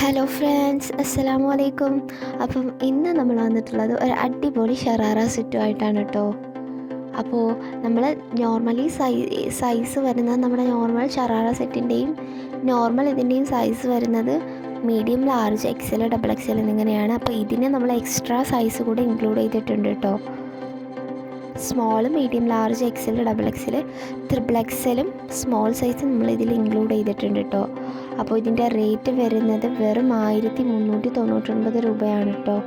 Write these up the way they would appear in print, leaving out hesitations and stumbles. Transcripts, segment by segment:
Hello friends, അസ്സലാമു അലൈക്കും. അപ്പം ഇന്ന് നമ്മൾ വന്നിട്ടുള്ളത് ഒരു അടിപൊളി ഷറാറ സെറ്റുമായിട്ടാണ് കേട്ടോ. അപ്പോൾ നമ്മൾ നോർമലി സൈസ് വരുന്നത് നമ്മുടെ നോർമൽ ഷറാറ സെറ്റിൻ്റെയും നോർമൽ ഇതിൻ്റെയും സൈസ് വരുന്നത് medium, large, XL, double XL എന്നിങ്ങനെയാണ്. അപ്പോൾ ഇതിന് നമ്മൾ എക്സ്ട്രാ സൈസ് കൂടെ ഇൻക്ലൂഡ് ചെയ്തിട്ടുണ്ട് കേട്ടോ. Small, medium, large, XL, double XL, triple എക്സലും സ്മോൾ സൈസ് നമ്മൾ ഇതിൽ ഇൻക്ലൂഡ് ചെയ്തിട്ടുണ്ട് കേട്ടോ. അപ്പോൾ ഇതിൻ്റെ റേറ്റ് വരുന്നത് വെറും 1399 രൂപയാണ് കേട്ടോ.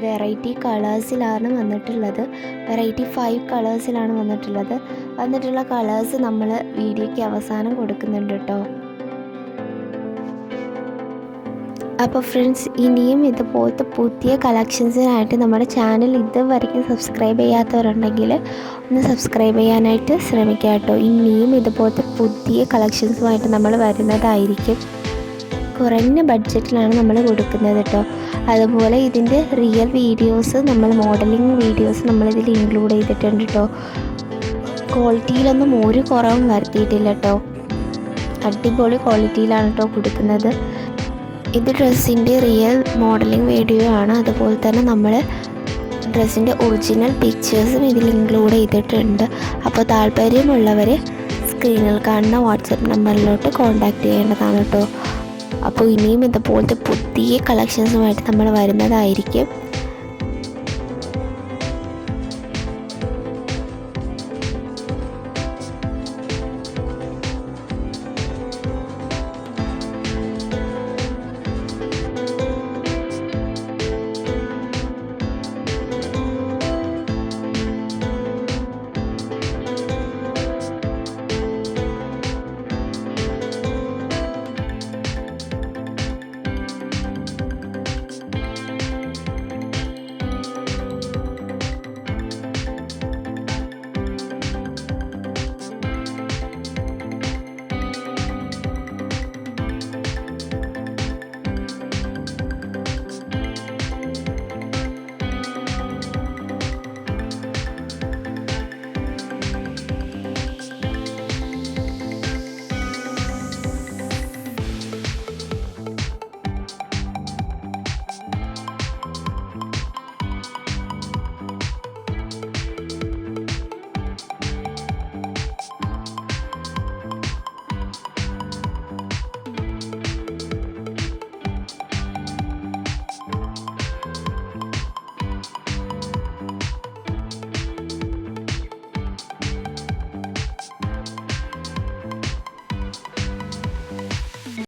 വെറൈറ്റി കളേഴ്സിലാണ് വന്നിട്ടുള്ളത്. വെറൈറ്റി 5 കളേഴ്സിലാണ് വന്നിട്ടുള്ള കളേഴ്സ് നമ്മൾ വീഡിയോയ്ക്ക് അവസാനം കൊടുക്കുന്നുണ്ട് കേട്ടോ. അപ്പോൾ ഫ്രണ്ട്സ്, ഇനിയും ഇതുപോലത്തെ പുതിയ കളക്ഷൻസിനായിട്ട് നമ്മുടെ ചാനൽ ഇതുവരെയും സബ്സ്ക്രൈബ് ചെയ്യാത്തവരുണ്ടെങ്കിൽ ഒന്ന് സബ്സ്ക്രൈബ് ചെയ്യാനായിട്ട് ശ്രമിക്കുക കേട്ടോ. ഇനിയും ഇതുപോലത്തെ പുതിയ കളക്ഷൻസുമായിട്ട് നമ്മൾ വരുന്നതായിരിക്കും. കുറഞ്ഞ ബഡ്ജറ്റിലാണ് നമ്മൾ കൊടുക്കുന്നത് കേട്ടോ. അതുപോലെ ഇതിൻ്റെ റിയൽ വീഡിയോസ്, നമ്മൾ മോഡലിംഗ് വീഡിയോസ് നമ്മളിതിൽ ഇൻക്ലൂഡ് ചെയ്തിട്ടുണ്ട് കേട്ടോ. ക്വാളിറ്റിയിലൊന്നും ഒരു കുറവും വരുത്തിയിട്ടില്ല കേട്ടോ. അടിപൊളി ക്വാളിറ്റിയിലാണ് കേട്ടോ കൊടുക്കുന്നത്. ഇത് ഡ്രസ്സിൻ്റെ റിയൽ മോഡലിംഗ് വീഡിയോ ആണ്. അതുപോലെ തന്നെ നമ്മൾ ഡ്രസ്സിൻ്റെ ഒറിജിനൽ പിക്ചേഴ്സും ഇതിൽ ഇൻക്ലൂഡ് ചെയ്തിട്ടുണ്ട്. അപ്പോൾ താല്പര്യമുള്ളവർ സ്ക്രീനിൽ കാണുന്ന വാട്സപ്പ് നമ്പറിലോട്ട് കോൺടാക്റ്റ് ചെയ്യേണ്ടതാണ് കേട്ടോ. അപ്പോൾ ഇനിയും ഇതുപോലത്തെ പുതിയ കളക്ഷൻസുമായിട്ട് നമ്മൾ വരുന്നതായിരിക്കും.